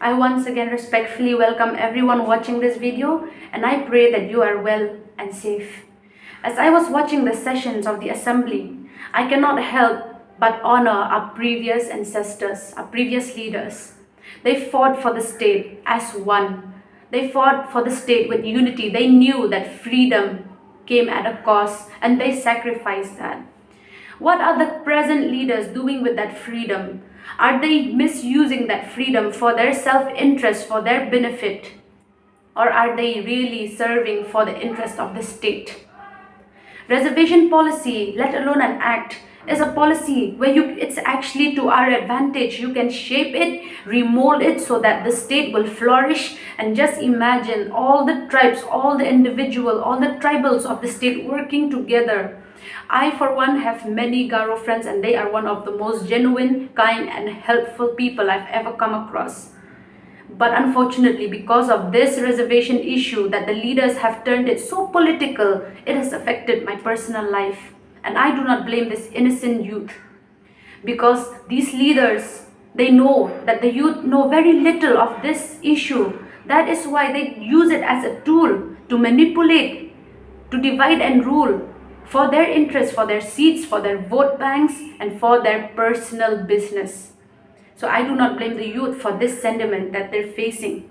I once again respectfully welcome everyone watching this video, and I pray that you are well and safe. As I was watching the sessions of the assembly, I cannot help but honor our previous ancestors, our previous leaders. They fought for the state as one. They fought for the state with unity. They knew that freedom came at a cost, and they sacrificed that. What are the present leaders doing with that freedom? Are they misusing that freedom for their self-interest, for their benefit? Or are they really serving for the interest of the state? Reservation policy, let alone an act, is a policy where it's actually to our advantage. You can shape it, remold it so that the state will flourish. And just imagine all the tribes, all the individuals, all the tribals of the state working together. I, for one, have many Garo friends, and they are one of the most genuine, kind, and helpful people I've ever come across. But unfortunately, because of this reservation issue that the leaders have turned it so political, it has affected my personal life. And I do not blame this innocent youth, because these leaders, they know that the youth know very little of this issue. That is why they use it as a tool to manipulate, to divide and rule, for their interests, for their seats, for their vote banks, and for their personal business. So I do not blame the youth for this sentiment that they're facing.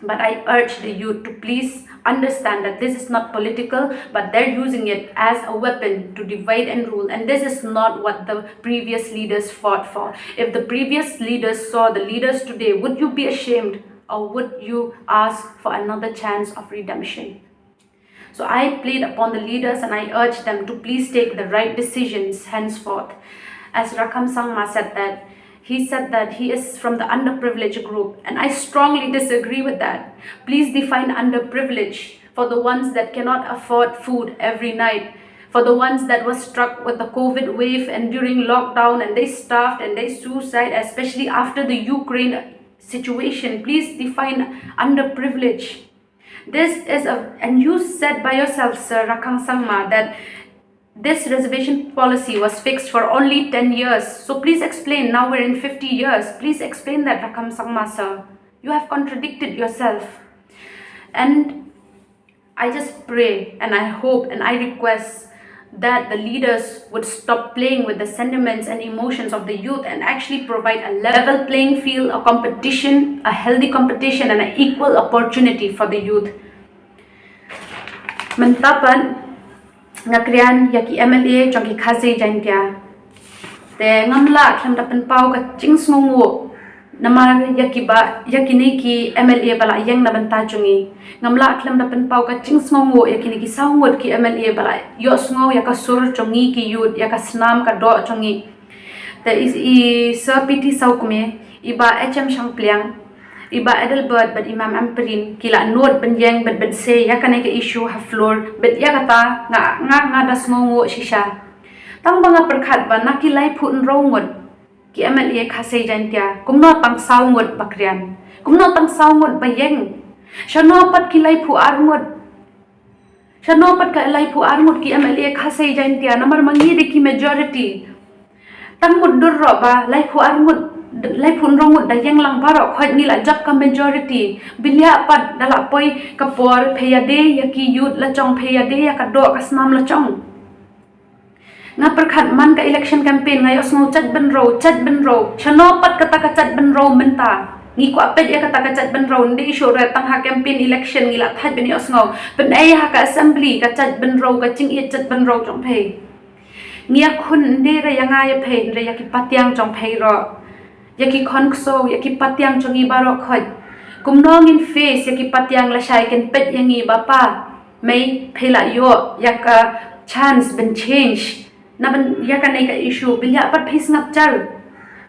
But I urge the youth to please understand that this is not political, but they're using it as a weapon to divide and rule. And this is not what the previous leaders fought for. If the previous leaders saw the leaders today, would you be ashamed, or would you ask for another chance of redemption? So I plead upon the leaders, and I urge them to please take the right decisions henceforth. As Rakam Sangma said that, he said that he is from the underprivileged group, and I strongly disagree with that. Please define underprivileged for the ones that cannot afford food every night, for the ones that were struck with the COVID wave and during lockdown, and they starved and they suicide, especially after the Ukraine situation. Please define underprivileged. This is and you said by yourself, Sir Rakang Sangma, that this reservation policy was fixed for only 10 years. So please explain. Now we're in 50 years. Please explain that, Rakam Sangma, sir. You have contradicted yourself. And I just pray and I hope and I request that the leaders would stop playing with the sentiments and emotions of the youth and actually provide a level playing field, a competition, a healthy competition, and an equal opportunity for the youth. Mentapan nga krian yaki MLA Khasi Jaintia te ngamla khlam dapan pau ka ching sngongo namar yakinei ki MLA bala yang na banta chungi ngamla khlam dapan pau ka ching sngongo yakinei ki sawngot ki MLA bala yo sngo yaka sur chungi ki yud yaka snam ka do chungi te i sa piti saukme iba HM shangpliang iba Edelbert but Imam Amperin kila note benjeng bet se iakanei ke issue ha floor bet yakata nga das ngongo shisha tang banga perkhat ba nakilai phun rongot ki MLA Khasi Jaintia kumno tang sawngot bakrian kumno tang sawngot bayeng shano pat kilai phu arngot shano pat ka lai phu arngot ki MLA Khasi Jaintia namar mangi de ki majority tang mudur ro ba lai phu arngot lai phun rongut da yang lang barok khoi ni la jab ka majority bilya pat dala poi kapor pheyade yaki youth la chong pheyade ya ka do ka snam la chong nga perkhat man ka election campaign ngayo snow chat ben ro chano pat kata ka chat ben ro menta ngi ko apet ya kata ka chat ben ro ndi issue ra tang ha campaign election ngi la that ben osngo ben ai ha ka assembly ka chat ben ro ka ching i chat ben ro chong phei ngia khun ndi ra yanga ya phei ra yaki patyang chong phei ro yaki khonso yaki patyang chongi barok khoj kumnong in face yaki patyang la shai ken pet yangi bapa may phela yo yaka chance ben change na ben iakanei ka issue bilya pat phis ngap chal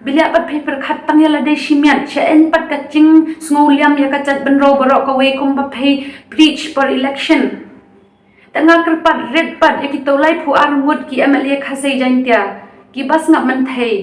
bilya pat phai per khat tang yala de shimian shaein pat ka ching snoliam yaka chat ben ro barok ka we kum ba phai preach for election tanga kyrpad red pat yaki tolai phu arngut ki MLA Khasi Jaintia ki bas ngap man thei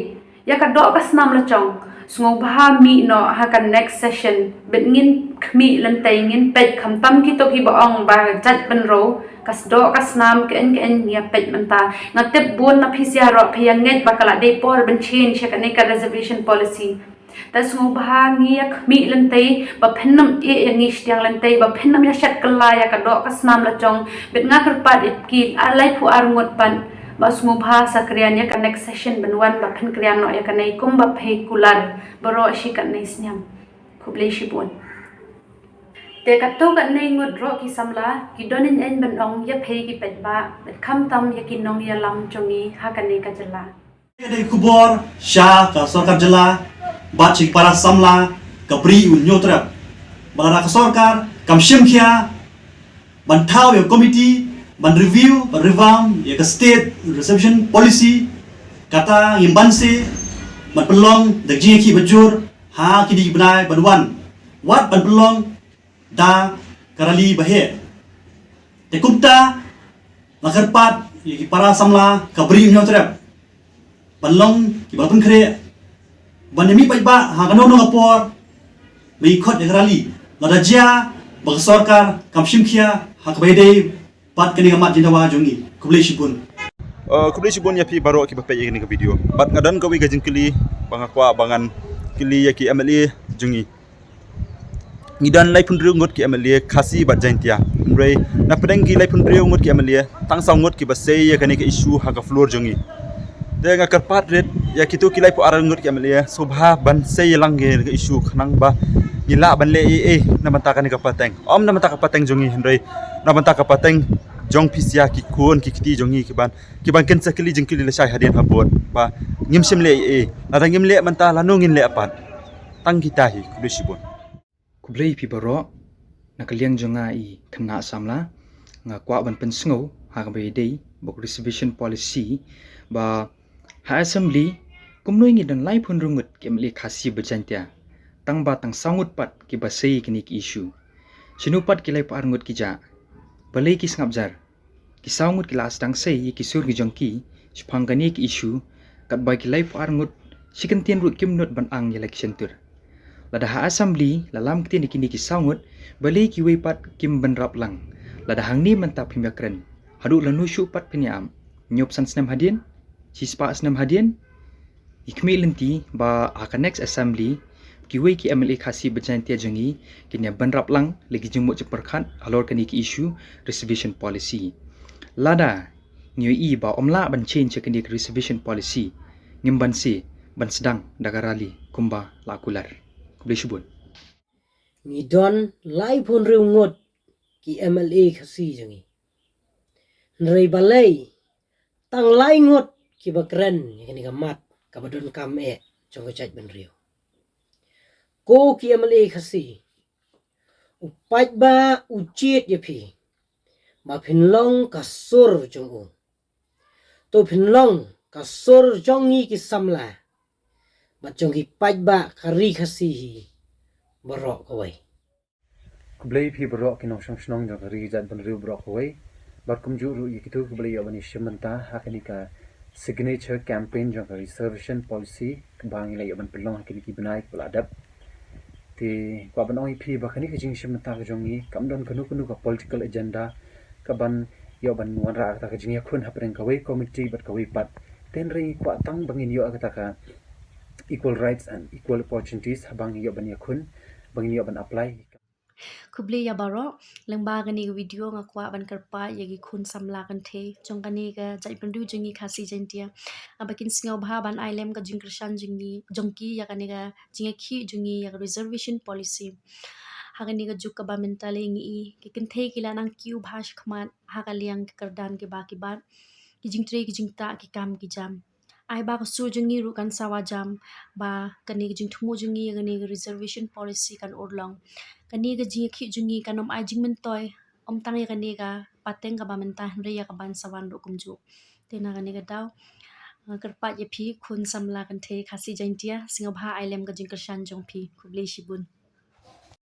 yaka do ka snam la chong sngewbha mi no ha ka next session bet ngin khmi lan tai ngin pet kham tam ki to ki ba ong ba chat ben ro kas do ka snam ke en ya pet manta ngatep bon na phisia ro phia nget bakala de por ben change ka ne ka reservation policy ta sngewbha ngiak mi lentei ba phenam e yang istiang lentei ba phenam ya shat kala ya ka do ka snam la chong bet nga kyrpad it ki alai phu ar ngot pan ba sngewbha sa krian ya ka next session benwan ba phen krian no iakanei kum ba phei kular baro shi kanei snyam khublei shibon te kato kanei ngut ro ki samla ki donin en ben ong ya phei ki pet ba bet kham tam ya ki nong ya lam chongi ha kanei ka jala Dari kubor, syah, ka sorkar jela, bat cik para samla, ka beri unyotrap. Bagara ka sorkar, kam syemkhia, ban tau ya komiti, ban review, ban revamp, ya ka state reservation policy, kata yang banse, ban pelong, dak jing ki bajur, ha ki di benai ban wan. Wat ban pelong, da karali bahe. Te kumta, la kyrpad, ya ki para samla, ka beri unyotrap. Balong ki balpun kre ban mi pai ba ha kano no ngapor mi khot de rali lada jia bag sarkar kam shimkhia ha ka bede pat kani ngamat jindawa jongi kublei shibun ya pi baro ki bape ini ke video bat ngadan kawi gajing kili bangakwa bangan kili ya ki MLA jongi ngidan lai pun ngot ki MLA Khasi bat Jaintia mrei na pedeng ki lai pun ngot ki MLA tang sang ngot ki basei ya kani ke issue ha ka floor jongi dengan kyrpad red ya kitu kilai pu arang ngut kiamlia subha ban sei langge ke isu khnang ba gila ban le na banta kan ka pateng om na banta ka pateng jongi hendrai na banta ka pateng jong pisia ki kun ki kiti jongi ki ban ken sakili jengkili le shai hadin habot ba ngimsim le na ngim le banta lanu ngin le apat tang kita hi kubisibon kublei pi baro na kaliang jonga I khna samla nga kwa ban pen sngo ha ga be dei bok reservation policy ba ha assembly kumnoi ngi dan lai phun rungut ke MLA Khasi Jaintia tang ba tang sangut pat ki basei kini ki issue chinu pat ki lai par ngut ki ja balei ki snapjar ki sangut ki las tang sei ki sur gi jongki shaphang gani ki issue kat bai ki lai par ngut sikentien rut kim not ban ang election tur lada ha assembly lalam kiti kini ki sangut balei ki wei pat kim ban rap lang lada hangni mantap himakren hadu lanu shu pat piniam nyop san snam hadin shispa snam hadin ikmi lenti ba aka next assembly kiwei ki MLA Khasi Jaintia jongi kinya banrap lang lagi jengmo jeperkhat alor kani ki issue reservation policy lada nyu I ba omla ban change kani ki reservation policy ngimban si ban sedang dagarali kumba lakular kubleshubun Ngidon lai pun riungot ki MLA Khasi jongi nrei balai tang lai ngot ki bakren yakni gamat ka donkam chongo chait ben riu ko ki MLA Khasi upat ba uchiet yapi ma phinlong ka sur chongo to phinlong ka sur jongi ki samla ba chongi pat ba kari Khasi hi barok kawai kublei pi berok kinong shong jong ri jat ban riu berok wei bar kum ju ru yikitu kublei yawani shimanta hakani ka signature campaign jong reservation policy bang ila yaban pelong hakini ki benai kula adap ti kwa ban oi pi bakani ka jing shimanta ka jongi kam don kanu ka political agenda ka ban yaban wanra ka jing yakun hapreng ka wei committee bat ka wei pat ten ri kwa tang bangin yo ka ka equal rights and equal opportunities habang yaban yakun bangin yaban apply Kubli ya baro lengba gani video nga kwa ban karpa yagi khun samla kan the chong gani ga jai pandu jingi Khasi Jaintia abakin sngewbha ban ilem ka jingkrshan jingi jongki ya gani ga jinga khi jingi ya reservation policy hagani ga juk ba mentale ngi ki kin the kila nang kyu bha shakhmat hagaliang kardan ke ba ki jingtre ki jingta ki kam ki jam ai ba su jingi ru kan sawa jam ba kani jing thumu jingi gani reservation policy kan orlong kani ga ji khi jungi kanom ai jing men toy om tang ya kani ga pateng ga ba menta hre ya ka ban sawan ro kumju tena kani ga daw karpa ye phi khun samla kan the Khasi Jaintia sngewbha ailem ga jing kershan jong phi kublei shibun